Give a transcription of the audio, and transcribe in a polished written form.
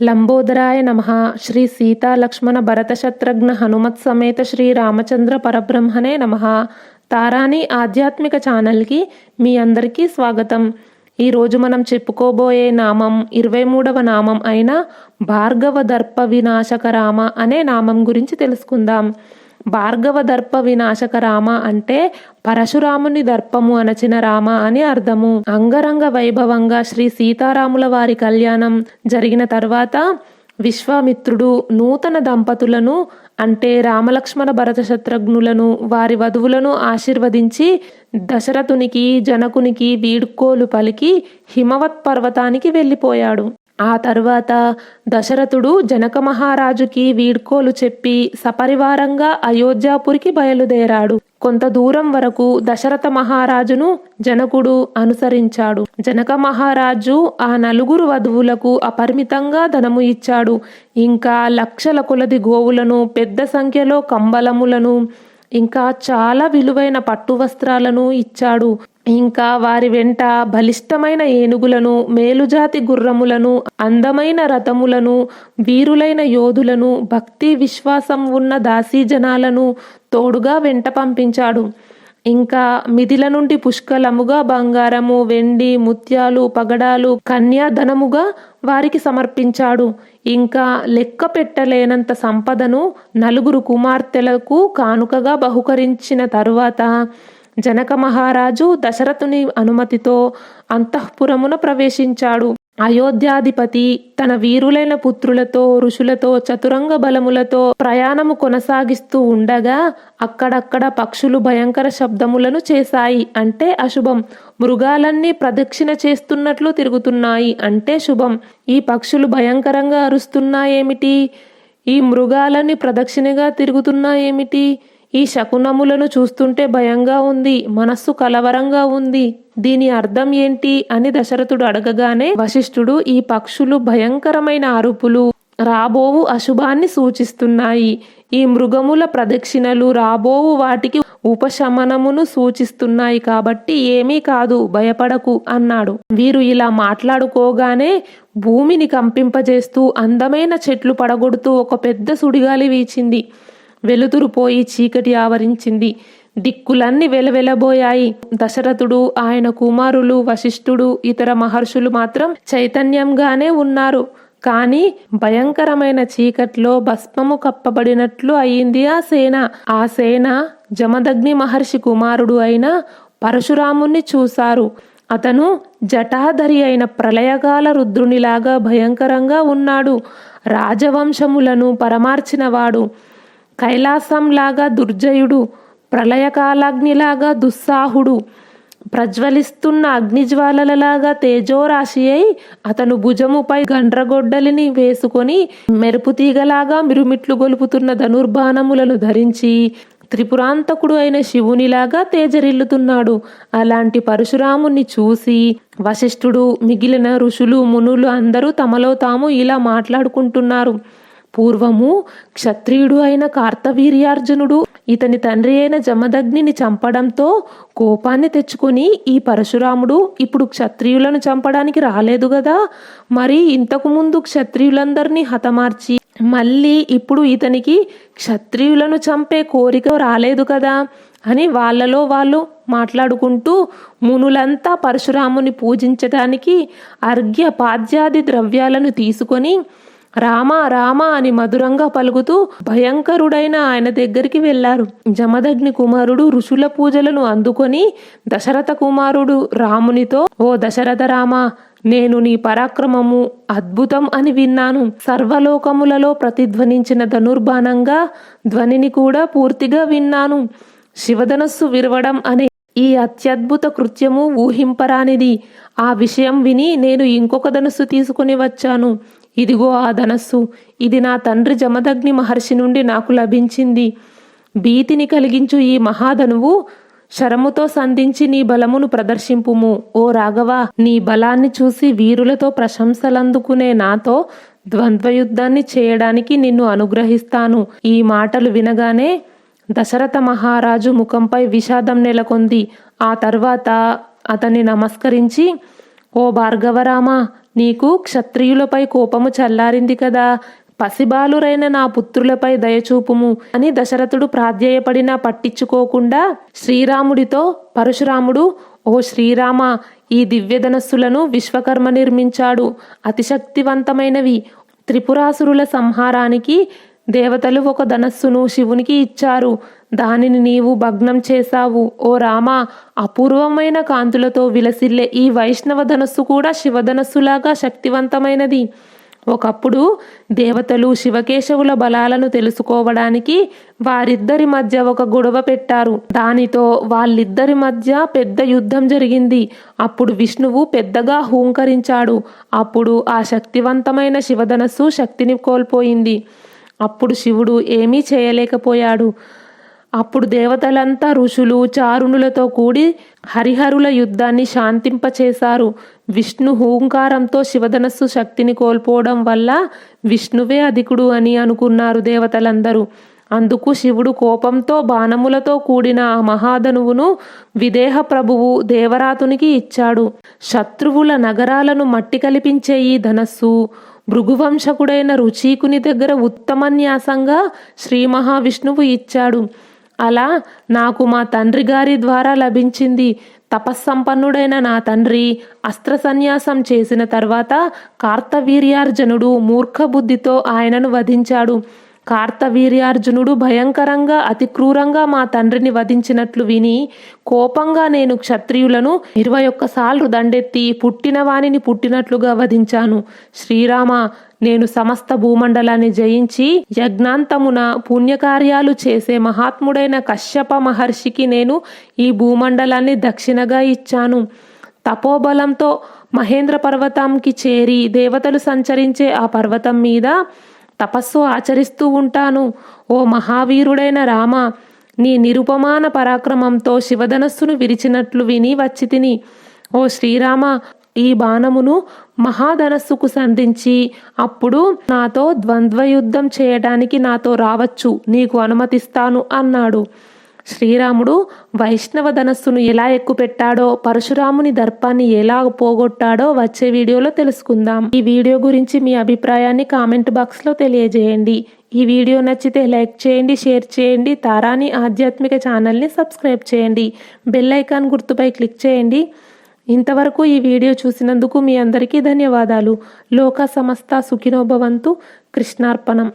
లంబోదరాయ నమః. శ్రీ సీతా లక్ష్మణ భరత శత్రుఘ్న హనుమత్ సమేత శ్రీ రామచంద్ర పరబ్రహ్మణే నమః. తారాని ఆధ్యాత్మిక ఛానల్కి మీ అందరికీ స్వాగతం. ఈరోజు మనం చెప్పుకోబోయే నామం 23వ నామం అయిన భార్గవ దర్ప వినాశక రామ అనే నామం గురించి తెలుసుకుందాం. భార్గవ దర్ప వినాశక రామ అంటే పరశురాముని దర్పము అనచిన రామ అని అర్థము. అంగరంగ వైభవంగా శ్రీ సీతారాముల వారి కళ్యాణం జరిగిన తర్వాత విశ్వామిత్రుడు నూతన దంపతులను అంటే రామలక్ష్మణ భరత శత్రుఘ్నులను వారి వధువులను ఆశీర్వదించి దశరథునికి జనకునికి వీడ్కోలు పలికి హిమవత్ పర్వతానికి వెళ్ళిపోయాడు. ఆ తర్వాత దశరథుడు జనక మహారాజుకి వీడ్కోలు చెప్పి సపరివారంగా అయోధ్యాపురికి బయలుదేరాడు. కొంత దూరం వరకు దశరథ మహారాజును జనకుడు అనుసరించాడు. జనక మహారాజు ఆ నలుగురు వధువులకు అపరిమితంగా ధనము ఇచ్చాడు. ఇంకా లక్షల కొలది గోవులను, పెద్ద సంఖ్యలో కంబలములను, ఇంకా చాలా విలువైన పట్టు వస్త్రాలను ఇచ్చాడు. ఇంకా వారి వెంట బలిష్టమైన ఏనుగులను, మేలుజాతి గుర్రములను, అందమైన రథములను, వీరులైన యోధులను, భక్తి విశ్వాసం ఉన్న దాసీజనాలను తోడుగా వెంట పంపించాడు. ఇంకా మిథిల నుండి పుష్కలముగా బంగారము, వెండి, ముత్యాలు, పగడాలు, కన్యాధనముగా వారికి సమర్పించాడు. ఇంకా లెక్క పెట్టలేనంత సంపదను నలుగురు కుమార్తెలకు కానుకగా బహుకరించిన తరువాత జనక మహారాజు దశరథుని అనుమతితో అంతఃపురమున ప్రవేశించాడు. అయోధ్యాధిపతి తన వీరులైన పుత్రులతో, ఋషులతో, చతురంగ బలములతో ప్రయాణము కొనసాగిస్తూ ఉండగా అక్కడక్కడ పక్షులు భయంకర శబ్దములను చేశాయి అంటే అశుభం. మృగాలన్నీ ప్రదక్షిణ చేస్తున్నట్లు తిరుగుతున్నాయి అంటే శుభం. ఈ పక్షులు భయంకరంగా అరుస్తున్నాయేమిటి? ఈ మృగాలన్నీ ప్రదక్షిణగా తిరుగుతున్నాయేమిటి? ఈ శకునములను చూస్తుంటే భయంగా ఉంది, మనస్సు కలవరంగా ఉంది. దీని అర్థం ఏంటి అని దశరథుడు అడగగానే వశిష్ఠుడు ఈ పక్షులు భయంకరమైన అరుపులు రాబోవు అశుభాన్ని సూచిస్తున్నాయి. ఈ మృగముల ప్రదక్షిణలు రాబోవు వాటికి ఉపశమనమును సూచిస్తున్నాయి కాబట్టి ఏమీ కాదు, భయపడకు అన్నాడు. వీరు ఇలా మాట్లాడుకోగానే భూమిని కంపింపజేస్తూ అందమైన చెట్లు పడగొడుతూ ఒక పెద్ద సుడిగాలి వీచింది. వెలుతురు పోయి చీకటి ఆవరించింది. దిక్కులన్నీ వెలవెలబోయాయి. దశరథుడు, ఆయన కుమారులు, వశిష్ఠుడు, ఇతర మహర్షులు మాత్రం చైతన్యంగానే ఉన్నారు. కానీ భయంకరమైన చీకట్లో భస్మము కప్పబడినట్లు అయింది ఆ సేన. ఆ సేన జమదగ్ని మహర్షి కుమారుడు అయిన పరశురాముణ్ణి చూశారు. అతను జటాధరి అయిన ప్రళయకాల రుద్రునిలాగా భయంకరంగా ఉన్నాడు. రాజవంశములను పరమార్చినవాడు, కైలాసంలాగా దుర్జయుడు, ప్రళయకాలాగ్నిలాగా దుస్సాహుడు, ప్రజ్వలిస్తున్న అగ్నిజ్వాలలలాగా తేజోరాశి అయి అతను భుజముపై గండ్రగొడ్డలిని వేసుకొని మెరుపుతీగలాగా మిరుమిట్లు గొలుపుతున్న ధనుర్బాణములను ధరించి త్రిపురాంతకుడు అయిన శివునిలాగా తేజరిల్లుతున్నాడు. అలాంటి పరశురాముని చూసి వశిష్ఠుడు, మిగిలిన ఋషులు, మునులు అందరూ తమలో తాము ఇలా మాట్లాడుకుంటున్నారు. పూర్వము క్షత్రియుడు అయిన కార్తవీర్యార్జునుడు ఇతని తండ్రి అయిన జమదగ్నిని చంపడంతో కోపాన్ని తెచ్చుకొని ఈ పరశురాముడు ఇప్పుడు క్షత్రియులను చంపడానికి రాలేదు గదా, మరి ఇంతకు ముందు క్షత్రియులందరినీ హతమార్చి మళ్ళీ ఇప్పుడు ఇతనికి క్షత్రియులను చంపే కోరిక రాలేదు కదా అని వాళ్ళలో వాళ్ళు మాట్లాడుకుంటూ మునులంతా పరశురాముని పూజించడానికి అర్ఘ్య పాద్యాది ద్రవ్యాలను తీసుకొని రామ రామ అని మధురంగా పలుకుతూ భయంకరుడైన ఆయన దగ్గరికి వెళ్లారు. జమదగ్ని కుమారుడు ఋషుల పూజలను అందుకొని దశరథ కుమారుడు రామునితో, ఓ దశరథ రామ, నేను నీ పరాక్రమము అద్భుతం అని విన్నాను. సర్వలోకములలో ప్రతిధ్వనించిన ధనుర్బాణంగా ధ్వనిని కూడా పూర్తిగా విన్నాను. శివధనస్సు విరవడం అనే ఈ అత్యద్భుత కృత్యము ఊహింపరానిది. ఆ విషయం విని నేను ఇంకొక ధనస్సు తీసుకుని వచ్చాను. ఇదిగో ఆ ధనస్సు. ఇది నా తండ్రి జమదగ్ని మహర్షి నుండి నాకు లభించింది. భీతిని కలిగించు ఈ మహాధనువు శరముతో సంధించి నీ బలమును ప్రదర్శింపుము. ఓ రాఘవ, నీ బలాన్ని చూసి వీరులతో ప్రశంసలందుకునే నాతో ద్వంద్వయుద్ధాన్ని చేయడానికి నిన్ను అనుగ్రహిస్తాను. ఈ మాటలు వినగానే దశరథ మహారాజు ముఖంపై విషాదం నెలకొంది. ఆ తర్వాత అతన్ని నమస్కరించి, ఓ భార్గవరామ, నీకు క్షత్రియులపై కోపము చల్లారింది కదా, పసిబాలురైన నా పుత్రులపై దయచూపుము అని దశరథుడు ప్రాధేయపడినా పట్టించుకోకుండా శ్రీరాముడితో పరశురాముడు, ఓ శ్రీరామ, ఈ దివ్యధనస్సులను విశ్వకర్మ నిర్మించాడు. అతిశక్తివంతమైనవి. త్రిపురాసురుల సంహారానికి దేవతలు ఒక ధనస్సును శివునికి ఇచ్చారు. దానిని నీవు భగ్నం చేశావు. ఓ రామ, అపూర్వమైన కాంతులతో విలసిల్లే ఈ వైష్ణవ ధనస్సు కూడా శివధనస్సులాగా శక్తివంతమైనది. ఒకప్పుడు దేవతలు శివకేశవుల బలాలను తెలుసుకోవడానికి వారిద్దరి మధ్య ఒక గొడవ పెట్టారు. దానితో వాళ్ళిద్దరి మధ్య పెద్ద యుద్ధం జరిగింది. అప్పుడు విష్ణువు పెద్దగా హూంకరించాడు. అప్పుడు ఆ శక్తివంతమైన శివధనస్సు శక్తిని కోల్పోయింది. అప్పుడు శివుడు ఏమీ చేయలేకపోయాడు. అప్పుడు దేవతలంతా ఋషులు చారుణులతో కూడి హరిహరుల యుద్ధాన్ని శాంతింపచేశారు. విష్ణు హూంకారంతో శివధనస్సు శక్తిని కోల్పోవడం వల్ల విష్ణువే అధికుడు అని అనుకున్నారు దేవతలందరూ. అందుకు శివుడు కోపంతో బాణములతో కూడిన ఆ మహాధనువును విదేహ ప్రభువు దేవరాతునికి ఇచ్చాడు. శత్రువుల నగరాలను మట్టి కల్పించే ఈ ధనస్సు భృగువంశకుడైన రుచీకుని దగ్గర ఉత్తమన్యాసంగా శ్రీ మహావిష్ణువు ఇచ్చాడు. అలా నాకు మా తండ్రి గారి ద్వారా లభించింది. తపస్సంపన్నుడైన నా తండ్రి అస్త్ర సన్యాసం చేసిన తర్వాత కార్తవీర్యార్జునుడు మూర్ఖ బుద్ధితో ఆయనను వధించాడు. కార్తవీర్యార్జునుడు భయంకరంగా అతి క్రూరంగా మా తండ్రిని వధించినట్లు విని కోపంగా నేను క్షత్రియులను 21 సార్లు దండెత్తి పుట్టిన వానిని పుట్టినట్లుగా వధించాను. శ్రీరామ, నేను సమస్త భూమండలాన్ని జయించి యజ్ఞాంతమున పుణ్యకార్యాలు చేసే మహాత్ముడైన కశ్యప మహర్షికి నేను ఈ భూమండలాన్ని దక్షిణగా ఇచ్చాను. తపోబలంతో మహేంద్ర పర్వతంకి చేరి దేవతలు సంచరించే ఆ పర్వతం మీద తపస్సు ఆచరిస్తూ ఉంటాను. ఓ మహావీరుడైన రామ, నీ నిరుపమాన పరాక్రమంతో శివధనస్సును విరిచినట్లు విని వచ్చి తిని. ఓ శ్రీరామ, ఈ బాణమును మహాధనస్సుకు సంధించి అప్పుడు నాతో ద్వంద్వయుద్ధం చేయడానికి నాతో రావచ్చు, నీకు అనుమతిస్తాను అన్నాడు. శ్రీరాముడు వైష్ణవ ధనస్సును ఎలా ఎక్కుపెట్టాడో, పరశురాముని దర్పాన్ని ఎలా పోగొట్టాడో వచ్చే వీడియోలో తెలుసుకుందాం. ఈ వీడియో గురించి మీ అభిప్రాయాన్ని కామెంట్ బాక్స్లో తెలియజేయండి. ఈ వీడియో నచ్చితే లైక్ చేయండి, షేర్ చేయండి. తారాని ఆధ్యాత్మిక ఛానల్ని సబ్స్క్రైబ్ చేయండి. బెల్ ఐకాన్ గుర్తుపై క్లిక్ చేయండి. ఇంతవరకు ఈ వీడియో చూసినందుకు మీ అందరికీ ధన్యవాదాలు. లోక సమస్త సుఖినో భవంతు. కృష్ణార్పణం.